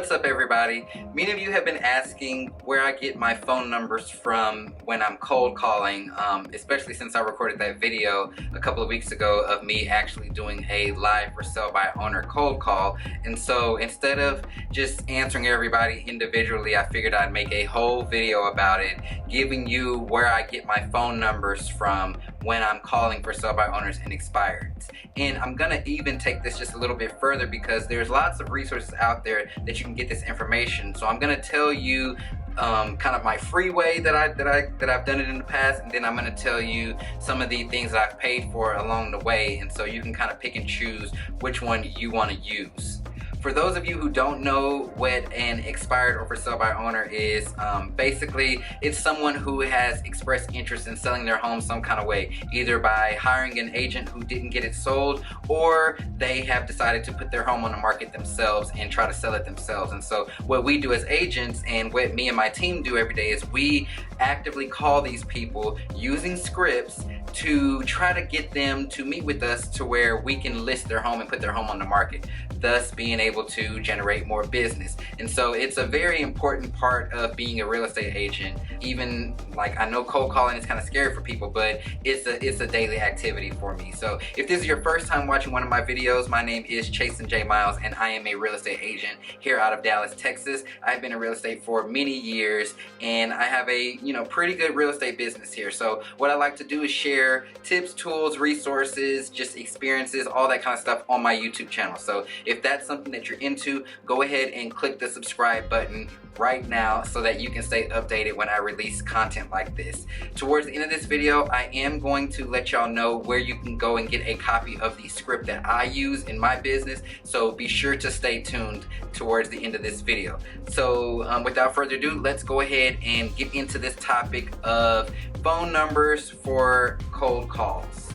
What's up, everybody? Many of you have been asking where I get my phone numbers from when I'm cold calling, especially since I recorded that video a couple of weeks ago of me actually doing a live for sale by owner cold call. And so instead of just answering everybody individually, I figured I'd make a whole video about it, giving you where I get my phone numbers from when I'm calling for sale by owners and expireds. And I'm gonna even take this just a little bit further because there's lots of resources out there that you can get this information. So I'm gonna tell you kind of my free way that I've done it in the past, and then I'm gonna tell you some of the things that I've paid for along the way, and so you can kind of pick and choose which one you want to use. For those of you who don't know what an expired or for sale by owner is, basically it's someone who has expressed interest in selling their home some kind of way, either by hiring an agent who didn't get it sold, or they have decided to put their home on the market themselves and try to sell it themselves. And so what we do as agents, and what me and my team do every day, is we actively call these people using scripts to try to get them to meet with us to where we can list their home and put their home on the market, thus being able to generate more business. And so it's a very important part of being a real estate agent. Even like, I know cold calling is kind of scary for people, but it's a daily activity for me. So if this is your first time watching one of my videos, my name is Chastin J. Miles, and I am a real estate agent here out of Dallas, Texas. I've been in real estate for many years, and I have a pretty good real estate business here. So what I like to do is share tips, tools, resources, just experiences, all that kind of stuff on my YouTube channel. So if that's something that you're into, go ahead and click the subscribe button right now so that you can stay updated when I release content like this. Towards the end of this video, I am going to let y'all know where you can go and get a copy of the script that I use in my business, so be sure to stay tuned towards the end of this video. So without further ado, let's go ahead and get into this topic of phone numbers for cold calls.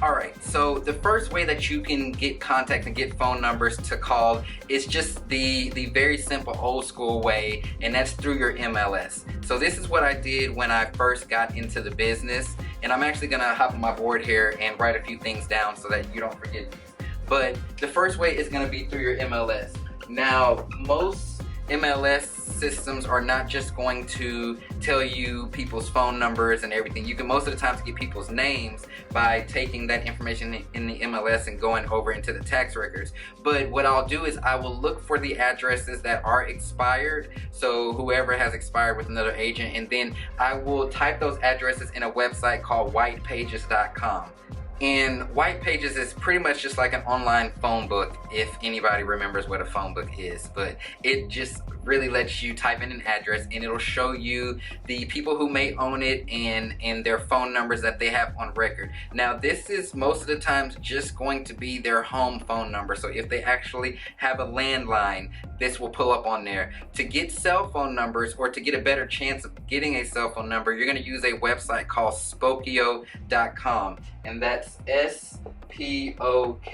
Alright, so the first way that you can get contact and get phone numbers to call is just the very simple old school way, and that's through your MLS. So this is what I did when I first got into the business, and I'm actually gonna hop on my board here and write a few things down so that you don't forget these. But the first way is gonna be through your MLS. Now, most MLS systems are not just going to tell you people's phone numbers and everything. You can most of the time get people's names by taking that information in the MLS and going over into the tax records. But what I'll do is I will look for the addresses that are expired, so whoever has expired with another agent, and then I will type those addresses in a website called whitepages.com. And White Pages is pretty much just like an online phone book, if anybody remembers what a phone book is. But it just really lets you type in an address, and it'll show you the people who may own it and their phone numbers that they have on record. Now, this is most of the times just going to be their home phone number. So if they actually have a landline, this will pull up on there. To get cell phone numbers, or to get a better chance of getting a cell phone number, you're going to use a website called Spokeo.com, and that's Spokeo.com.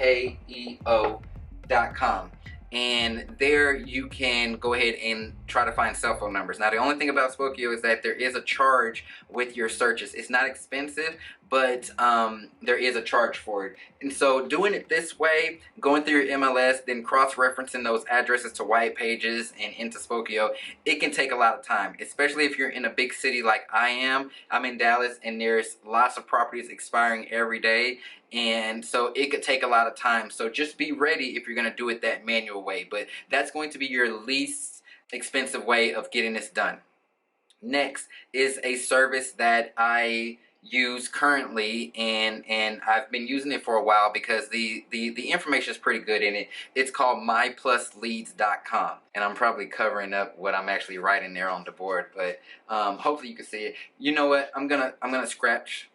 And there you can go ahead and try to find cell phone numbers. Now, the only thing about Spokeo is that there is a charge with your searches. It's not expensive, but there is a charge for it. And so doing it this way, going through your MLS, then cross-referencing those addresses to White Pages and into Spokeo, it can take a lot of time, especially if you're in a big city like I am. I'm in Dallas, and there's lots of properties expiring every day, and so it could take a lot of time. So just be ready if you're going to do it that manual way, but that's going to be your least expensive way of getting this done. Next is a service that I use currently, and I've been using it for a while because the information is pretty good in it. It's called myplusleads.com, and I'm probably covering up what I'm actually writing there on the board, but hopefully you can see it. You know what? I'm gonna scratch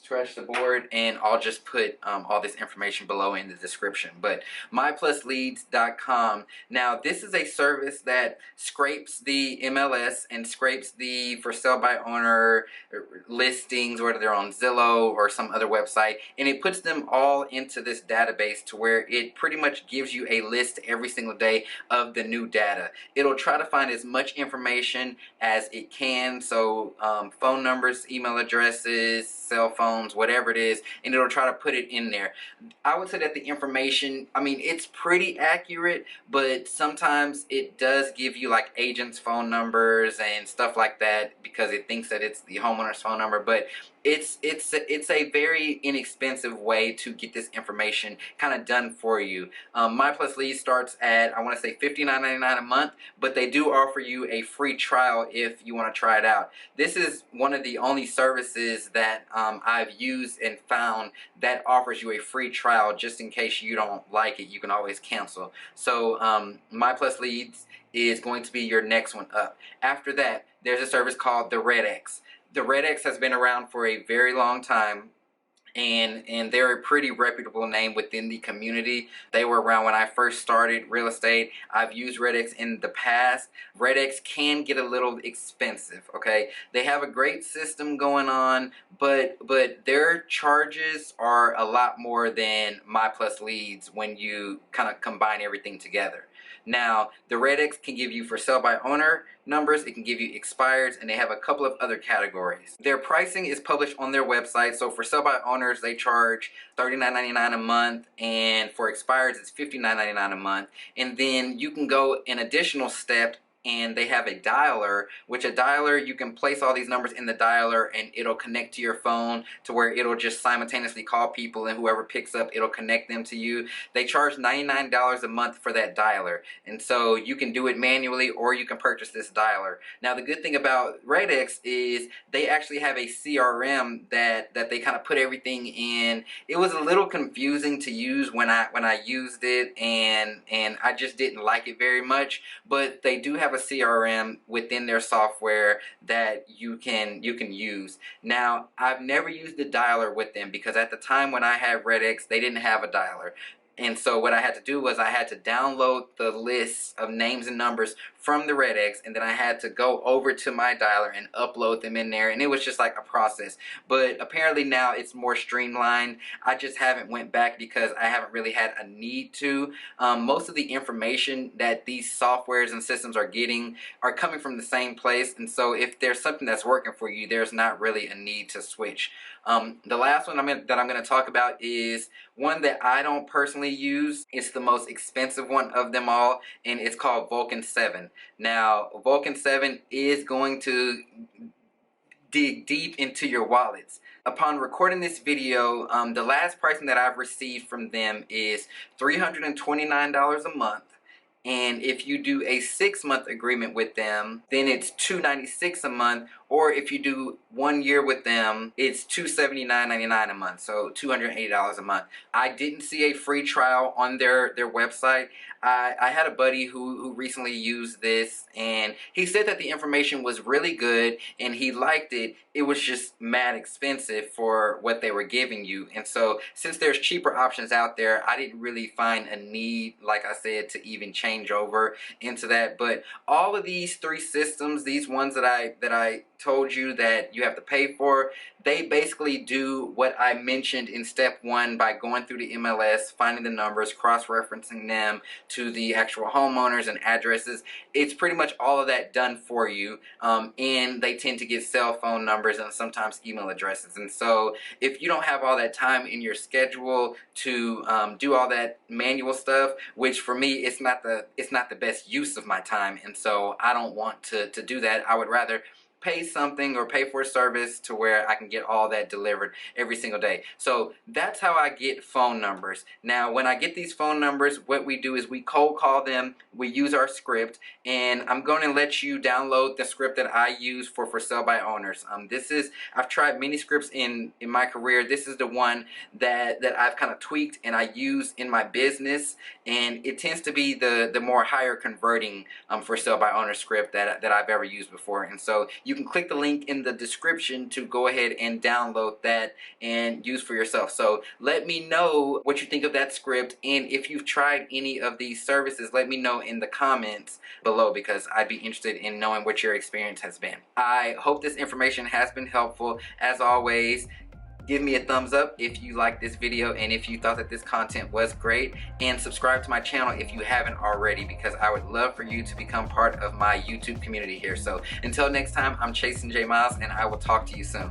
scratch the board, and I'll just put all this information below in the description. But myplusleads.com. Now, this is a service that scrapes the MLS and scrapes the for sale by owner listings, whether they're on Zillow or some other website, and it puts them all into this database to where it pretty much gives you a list every single day of the new data. It'll try to find as much information as it can, so phone numbers, email addresses, cell phones, whatever it is, and it'll try to put it in there. I would say that the information, I mean, it's pretty accurate, but sometimes it does give you like agents' phone numbers and stuff like that because it thinks that it's the homeowner's phone number. But it's a very inexpensive way to get this information kind of done for you. My Plus Leads starts at, I want to say, $59.99 a month, but they do offer you a free trial if you want to try it out. This is one of the only services that I've used and found that offers you a free trial. Just in case you don't like it, you can always cancel. So My Plus Leads is going to be your next one up. After that, there's a service called the Red X. The Red X has been around for a very long time, and they're a pretty reputable name within the community. They were around when I first started real estate. I've used Red X in the past. Red X can get a little expensive, okay? They have a great system going on, but their charges are a lot more than My Plus Leads when you kind of combine everything together. Now, the Red X can give you for sale by owner numbers, it can give you expireds, and they have a couple of other categories. Their pricing is published on their website, so for sale by owners, they charge $39.99 a month, and for expireds, it's $59.99 a month. And then you can go an additional step, and they have a dialer, which a dialer, you can place all these numbers in the dialer and it'll connect to your phone to where it'll just simultaneously call people, and whoever picks up, it'll connect them to you. They charge $99 a month for that dialer, and so you can do it manually or you can purchase this dialer. Now, the good thing about RedX is they actually have a CRM that they kind of put everything in. It was a little confusing to use when I used it, and I just didn't like it very much, but they do have a CRM within their software that you can use. Now, I've never used the dialer with them because at the time when I had RedX, they didn't have a dialer. And so what I had to do was I had to download the list of names and numbers from the Red X, and then I had to go over to my dialer and upload them in there, and it was just like a process. But apparently now it's more streamlined. I just haven't went back because I haven't really had a need to. Most of the information that these softwares and systems are getting are coming from the same place, and so if there's something that's working for you, there's not really a need to switch. The last one that I'm going to talk about is one that I don't personally use. It's the most expensive one of them all, and it's called Vulcan 7. Now, Vulcan 7 is going to dig deep into your wallets. Upon recording this video, the last pricing that I've received from them is $329 a month. And if you do a 6-month agreement with them, then it's $296 a month. Or if you do 1 year with them, it's $279.99 a month, so $280 a month. I didn't see a free trial on their website. I had a buddy who recently used this, and he said that the information was really good and he liked it. It was just mad expensive for what they were giving you. And so since there's cheaper options out there, I didn't really find a need, like I said, to even change over into that. But all of these 3 systems, these ones that I told you that you have to pay for, they basically do what I mentioned in step 1 by going through the MLS, finding the numbers, cross-referencing them to the actual homeowners and addresses. It's pretty much all of that done for you, and they tend to get cell phone numbers and sometimes email addresses. And so if you don't have all that time in your schedule to do all that manual stuff, which for me it's not the best use of my time, and so I don't want to do that. I would rather pay something or pay for a service to where I can get all that delivered every single day. So that's how I get phone numbers. Now, when I get these phone numbers, what we do is we cold call them, we use our script, and I'm going to let you download the script that I use for sale by owners. I've tried many scripts in my career. This is the one that I've kind of tweaked and I use in my business, and it tends to be the more higher converting for sale by owner script that I've ever used before. And so you can click the link in the description to go ahead and download that and use for yourself. So let me know what you think of that script, and if you've tried any of these services, let me know in the comments below, because I'd be interested in knowing what your experience has been. I hope this information has been helpful. As always, give me a thumbs up if you liked this video and if you thought that this content was great, and subscribe to my channel if you haven't already, because I would love for you to become part of my YouTube community here. So until next time, I'm Chastin J. Miles, and I will talk to you soon.